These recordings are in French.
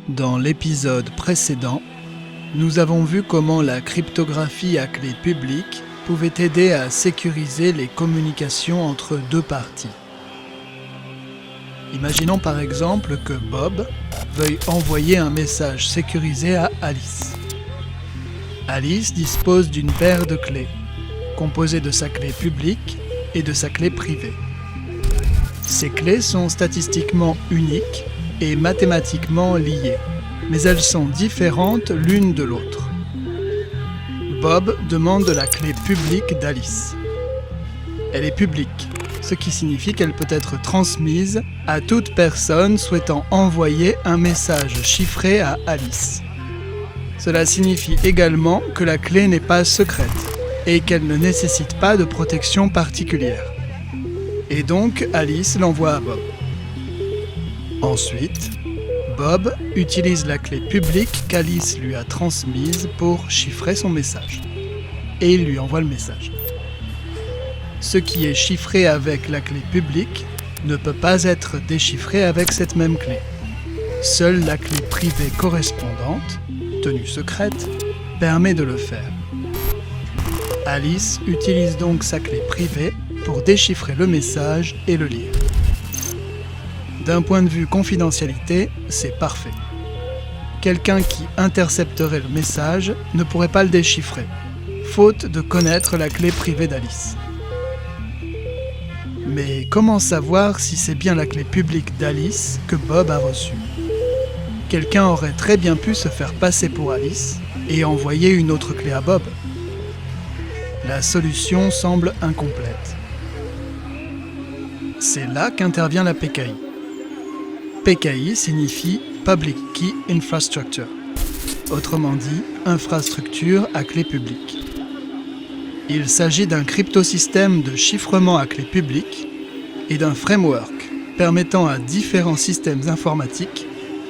Dans l'épisode précédent, nous avons vu comment la cryptographie à clé publique pouvait aider à sécuriser les communications entre deux parties. Imaginons par exemple que Bob veuille envoyer un message sécurisé à Alice. Alice dispose d'une paire de clés, composée de sa clé publique et de sa clé privée. Ces clés sont statistiquement uniques et mathématiquement liées, mais elles sont différentes l'une de l'autre. Bob demande la clé publique d'Alice. Elle est publique, ce qui signifie qu'elle peut être transmise à toute personne souhaitant envoyer un message chiffré à Alice. Cela signifie également que la clé n'est pas secrète et qu'elle ne nécessite pas de protection particulière. Et donc Alice l'envoie à Bob. Ensuite, Bob utilise la clé publique qu'Alice lui a transmise pour chiffrer son message. Et il lui envoie le message. Ce qui est chiffré avec la clé publique ne peut pas être déchiffré avec cette même clé. Seule la clé privée correspondante, tenue secrète, permet de le faire. Alice utilise donc sa clé privée pour déchiffrer le message et le lire. D'un point de vue confidentialité, c'est parfait. Quelqu'un qui intercepterait le message ne pourrait pas le déchiffrer, faute de connaître la clé privée d'Alice. Mais comment savoir si c'est bien la clé publique d'Alice que Bob a reçue ? Quelqu'un aurait très bien pu se faire passer pour Alice et envoyer une autre clé à Bob. La solution semble incomplète. C'est là qu'intervient la PKI. PKI signifie Public Key Infrastructure, autrement dit, infrastructure à clé publique. Il s'agit d'un cryptosystème de chiffrement à clé publique et d'un framework permettant à différents systèmes informatiques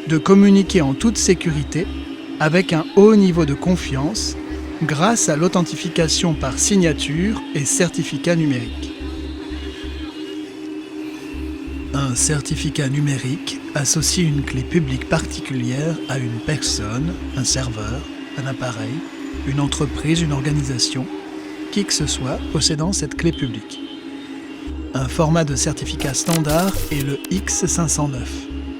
de communiquer en toute sécurité avec un haut niveau de confiance grâce à l'authentification par signature et certificat numérique. Un certificat numérique associe une clé publique particulière à une personne, un serveur, un appareil, une entreprise, une organisation, qui que ce soit possédant cette clé publique. Un format de certificat standard est le X509,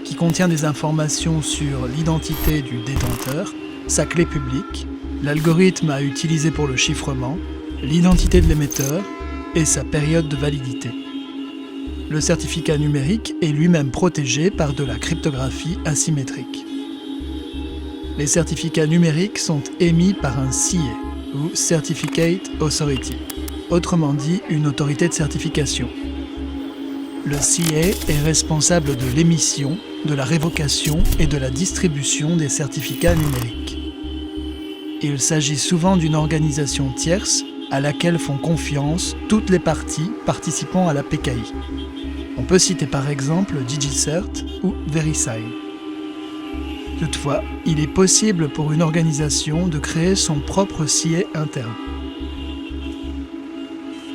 qui contient des informations sur l'identité du détenteur, sa clé publique, l'algorithme à utiliser pour le chiffrement, l'identité de l'émetteur et sa période de validité. Le certificat numérique est lui-même protégé par de la cryptographie asymétrique. Les certificats numériques sont émis par un CA, ou Certificate Authority, autrement dit une autorité de certification. Le CA est responsable de l'émission, de la révocation et de la distribution des certificats numériques. Il s'agit souvent d'une organisation tierce à laquelle font confiance toutes les parties participant à la PKI. On peut citer par exemple DigiCert ou VeriSign. Toutefois, il est possible pour une organisation de créer son propre CA interne.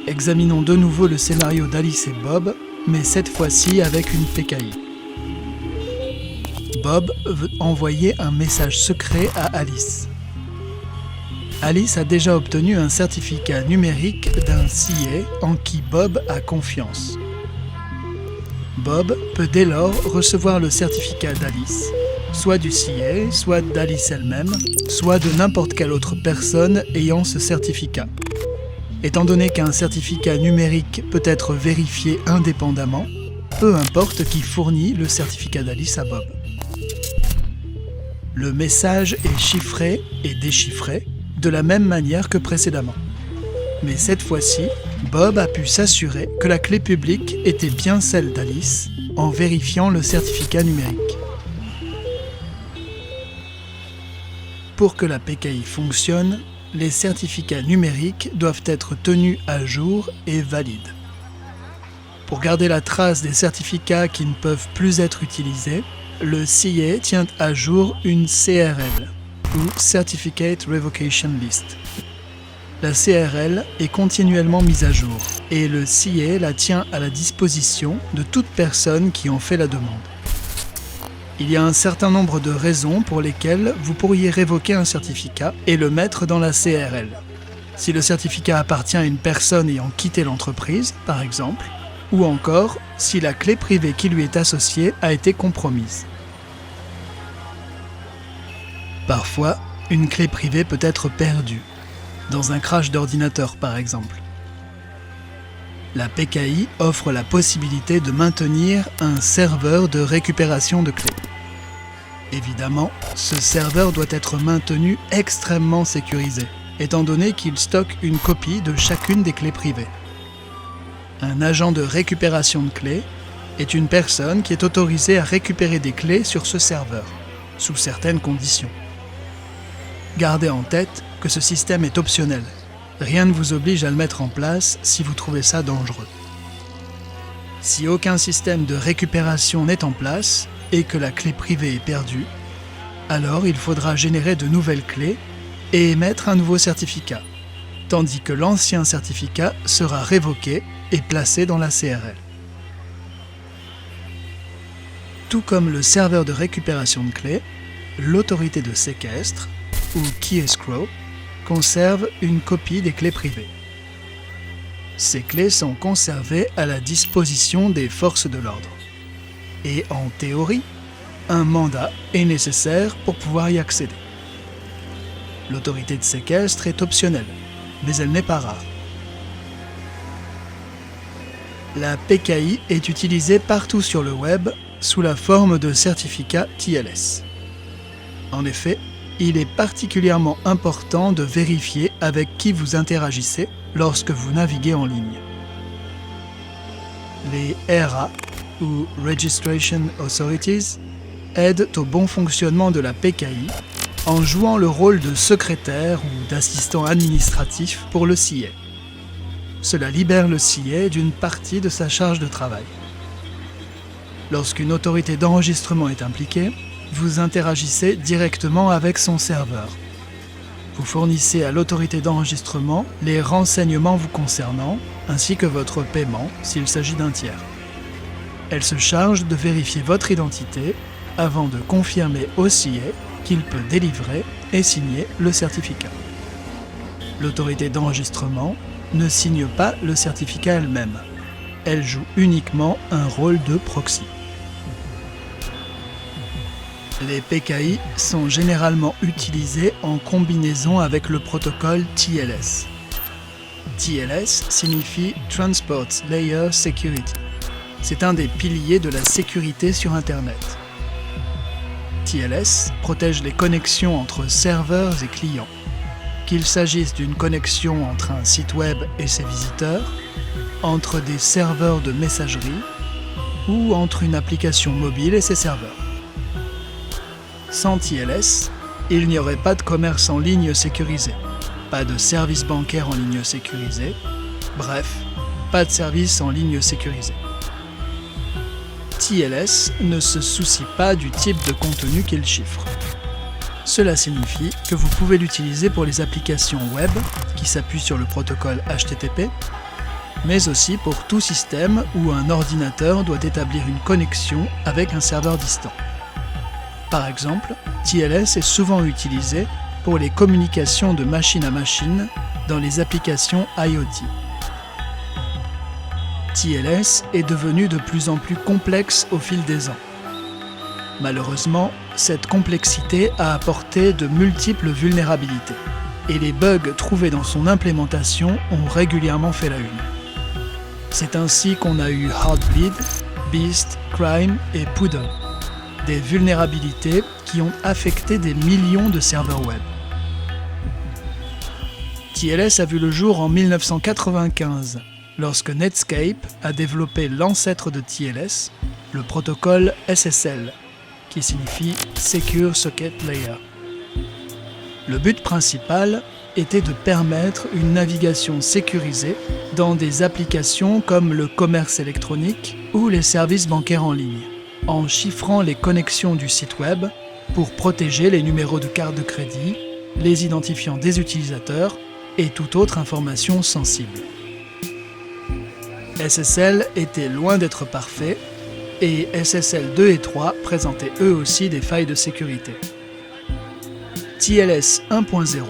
Examinons de nouveau le scénario d'Alice et Bob, mais cette fois-ci avec une PKI. Bob veut envoyer un message secret à Alice. Alice a déjà obtenu un certificat numérique d'un CA en qui Bob a confiance. Bob peut dès lors recevoir le certificat d'Alice, soit du CA, soit d'Alice elle-même, soit de n'importe quelle autre personne ayant ce certificat. Étant donné qu'un certificat numérique peut être vérifié indépendamment, peu importe qui fournit le certificat d'Alice à Bob. Le message est chiffré et déchiffré de la même manière que précédemment. Mais cette fois-ci, Bob a pu s'assurer que la clé publique était bien celle d'Alice en vérifiant le certificat numérique. Pour que la PKI fonctionne, les certificats numériques doivent être tenus à jour et valides. Pour garder la trace des certificats qui ne peuvent plus être utilisés, le CA tient à jour une CRL, ou Certificate Revocation List. La CRL est continuellement mise à jour et le CA la tient à la disposition de toute personne qui en fait la demande. Il y a un certain nombre de raisons pour lesquelles vous pourriez révoquer un certificat et le mettre dans la CRL. Si le certificat appartient à une personne ayant quitté l'entreprise, par exemple, ou encore si la clé privée qui lui est associée a été compromise. Parfois, une clé privée peut être perdue, dans un crash d'ordinateur par exemple. La PKI offre la possibilité de maintenir un serveur de récupération de clés. Évidemment, ce serveur doit être maintenu extrêmement sécurisé, étant donné qu'il stocke une copie de chacune des clés privées. Un agent de récupération de clés est une personne qui est autorisée à récupérer des clés sur ce serveur, sous certaines conditions. Gardez en tête que ce système est optionnel. Rien ne vous oblige à le mettre en place si vous trouvez ça dangereux. Si aucun système de récupération n'est en place et que la clé privée est perdue, alors il faudra générer de nouvelles clés et émettre un nouveau certificat, tandis que l'ancien certificat sera révoqué et placé dans la CRL. Tout comme le serveur de récupération de clés, l'autorité de séquestre, ou key escrow, conserve une copie des clés privées. Ces clés sont conservées à la disposition des forces de l'ordre. Et en théorie, un mandat est nécessaire pour pouvoir y accéder. L'autorité de séquestre est optionnelle, mais elle n'est pas rare. La PKI est utilisée partout sur le web sous la forme de certificats TLS. En effet, il est particulièrement important de vérifier avec qui vous interagissez lorsque vous naviguez en ligne. Les RA, ou Registration Authorities, aident au bon fonctionnement de la PKI en jouant le rôle de secrétaire ou d'assistant administratif pour le CIE. Cela libère le CIE d'une partie de sa charge de travail. Lorsqu'une autorité d'enregistrement est impliquée, vous interagissez directement avec son serveur. Vous fournissez à l'autorité d'enregistrement les renseignements vous concernant, ainsi que votre paiement s'il s'agit d'un tiers. Elle se charge de vérifier votre identité avant de confirmer au CIE qu'il peut délivrer et signer le certificat. L'autorité d'enregistrement ne signe pas le certificat elle-même. Elle joue uniquement un rôle de proxy. Les PKI sont généralement utilisés en combinaison avec le protocole TLS. TLS signifie Transport Layer Security. C'est un des piliers de la sécurité sur Internet. TLS protège les connexions entre serveurs et clients. Qu'il s'agisse d'une connexion entre un site web et ses visiteurs, entre des serveurs de messagerie ou entre une application mobile et ses serveurs. Sans TLS, il n'y aurait pas de commerce en ligne sécurisé, pas de service bancaire en ligne sécurisé, bref, pas de service en ligne sécurisé. TLS ne se soucie pas du type de contenu qu'il chiffre. Cela signifie que vous pouvez l'utiliser pour les applications web qui s'appuient sur le protocole HTTP, mais aussi pour tout système où un ordinateur doit établir une connexion avec un serveur distant. Par exemple, TLS est souvent utilisé pour les communications de machine à machine dans les applications IoT. TLS est devenu de plus en plus complexe au fil des ans. Malheureusement, cette complexité a apporté de multiples vulnérabilités, et les bugs trouvés dans son implémentation ont régulièrement fait la une. C'est ainsi qu'on a eu Heartbleed, Beast, Crime et Poodle. Des vulnérabilités qui ont affecté des millions de serveurs web. TLS a vu le jour en 1995, lorsque Netscape a développé l'ancêtre de TLS, le protocole SSL, qui signifie Secure Socket Layer. Le but principal était de permettre une navigation sécurisée dans des applications comme le commerce électronique ou les services bancaires en ligne, en chiffrant les connexions du site web pour protéger les numéros de carte de crédit, les identifiants des utilisateurs et toute autre information sensible. SSL était loin d'être parfait, et SSL 2 et 3 présentaient eux aussi des failles de sécurité. TLS 1.0,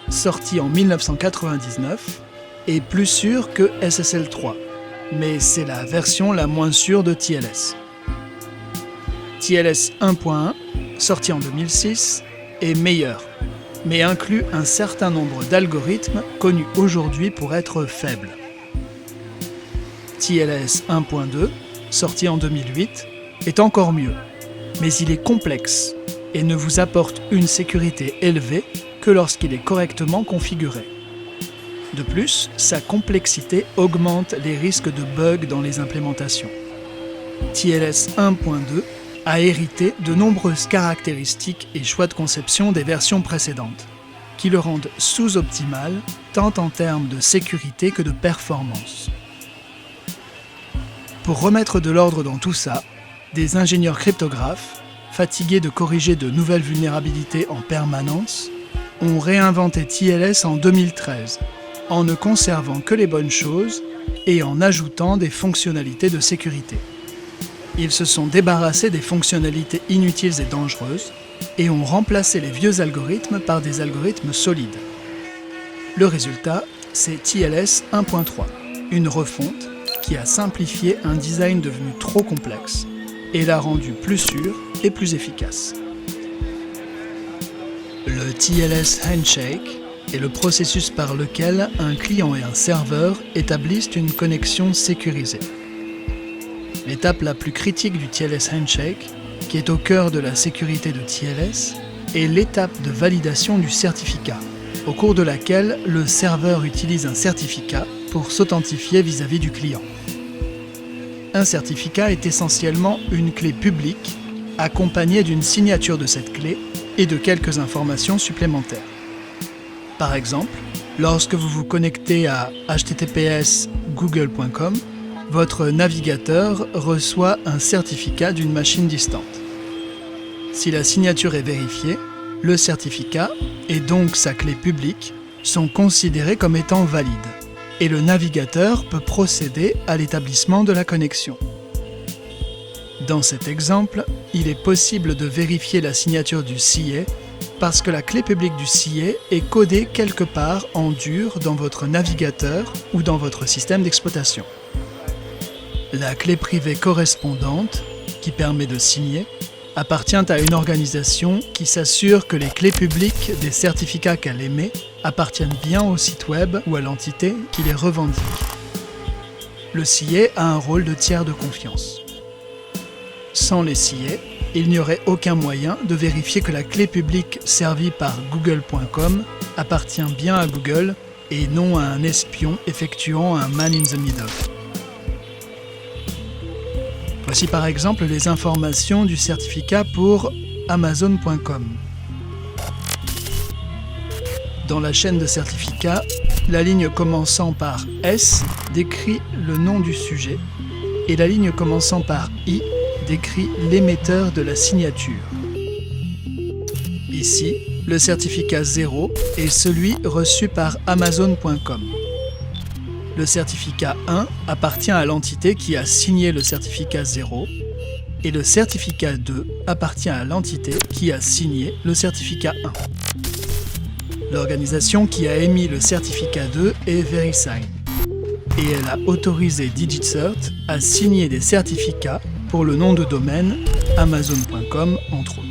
sorti en 1999, est plus sûr que SSL 3, mais c'est la version la moins sûre de TLS. TLS 1.1, sorti en 2006, est meilleur, mais inclut un certain nombre d'algorithmes connus aujourd'hui pour être faibles. TLS 1.2, sorti en 2008, est encore mieux, mais il est complexe et ne vous apporte une sécurité élevée que lorsqu'il est correctement configuré. De plus, sa complexité augmente les risques de bugs dans les implémentations. TLS 1.2 a hérité de nombreuses caractéristiques et choix de conception des versions précédentes, qui le rendent sous-optimal tant en termes de sécurité que de performance. Pour remettre de l'ordre dans tout ça, des ingénieurs cryptographes, fatigués de corriger de nouvelles vulnérabilités en permanence, ont réinventé TLS en 2013, en ne conservant que les bonnes choses et en ajoutant des fonctionnalités de sécurité. Ils se sont débarrassés des fonctionnalités inutiles et dangereuses et ont remplacé les vieux algorithmes par des algorithmes solides. Le résultat, c'est TLS 1.3, une refonte qui a simplifié un design devenu trop complexe et l'a rendu plus sûr et plus efficace. Le TLS Handshake est le processus par lequel un client et un serveur établissent une connexion sécurisée. L'étape la plus critique du TLS Handshake, qui est au cœur de la sécurité de TLS, est l'étape de validation du certificat, au cours de laquelle le serveur utilise un certificat pour s'authentifier vis-à-vis du client. Un certificat est essentiellement une clé publique, accompagnée d'une signature de cette clé et de quelques informations supplémentaires. Par exemple, lorsque vous vous connectez à https://google.com, votre navigateur reçoit un certificat d'une machine distante. Si la signature est vérifiée, le certificat, et donc sa clé publique, sont considérés comme étant valides, et le navigateur peut procéder à l'établissement de la connexion. Dans cet exemple, il est possible de vérifier la signature du CA parce que la clé publique du CA est codée quelque part en dur dans votre navigateur ou dans votre système d'exploitation. La clé privée correspondante, qui permet de signer, appartient à une organisation qui s'assure que les clés publiques des certificats qu'elle émet appartiennent bien au site web ou à l'entité qui les revendique. Le CA a un rôle de tiers de confiance. Sans les CA, il n'y aurait aucun moyen de vérifier que la clé publique servie par google.com appartient bien à Google et non à un espion effectuant un man in the middle. Voici par exemple les informations du certificat pour Amazon.com. Dans la chaîne de certificats, la ligne commençant par S décrit le nom du sujet et la ligne commençant par I décrit l'émetteur de la signature. Ici, le certificat 0 est celui reçu par Amazon.com. Le certificat 1 appartient à l'entité qui a signé le certificat 0 et le certificat 2 appartient à l'entité qui a signé le certificat 1. L'organisation qui a émis le certificat 2 est VeriSign et elle a autorisé DigitCert à signer des certificats pour le nom de domaine Amazon.com entre autres.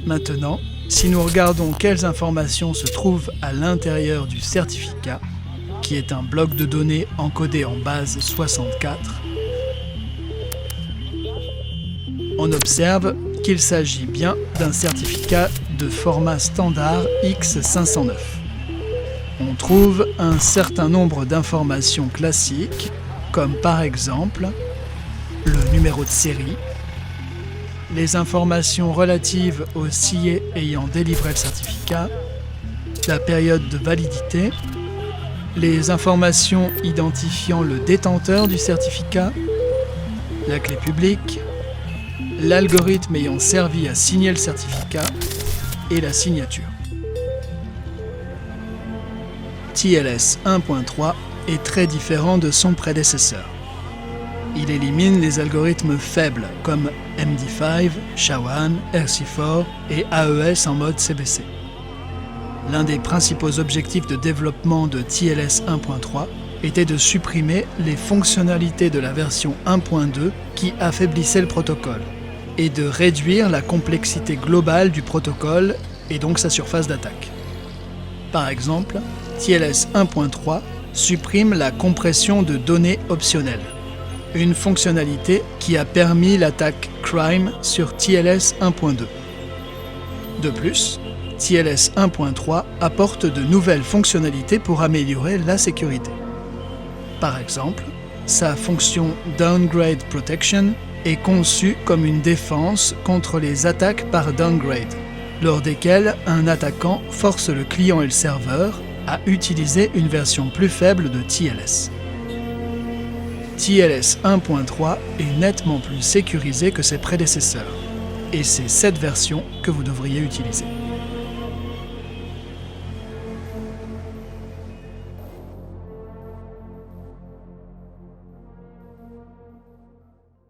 Maintenant, si nous regardons quelles informations se trouvent à l'intérieur du certificat, qui est un bloc de données encodé en base 64, on observe qu'il s'agit bien d'un certificat de format standard X509. On trouve un certain nombre d'informations classiques, comme par exemple le numéro de série, les informations relatives au CA ayant délivré le certificat, la période de validité, les informations identifiant le détenteur du certificat, la clé publique, l'algorithme ayant servi à signer le certificat et la signature. TLS 1.3 est très différent de son prédécesseur. Il élimine les algorithmes faibles comme MD5, SHA-1, RC4 et AES en mode CBC. L'un des principaux objectifs de développement de TLS 1.3 était de supprimer les fonctionnalités de la version 1.2 qui affaiblissaient le protocole et de réduire la complexité globale du protocole et donc sa surface d'attaque. Par exemple, TLS 1.3 supprime la compression de données optionnelles, une fonctionnalité qui a permis l'attaque Crime sur TLS 1.2. De plus, TLS 1.3 apporte de nouvelles fonctionnalités pour améliorer la sécurité. Par exemple, sa fonction Downgrade Protection est conçue comme une défense contre les attaques par downgrade, lors desquelles un attaquant force le client et le serveur à utiliser une version plus faible de TLS. TLS 1.3 est nettement plus sécurisé que ses prédécesseurs, et c'est cette version que vous devriez utiliser.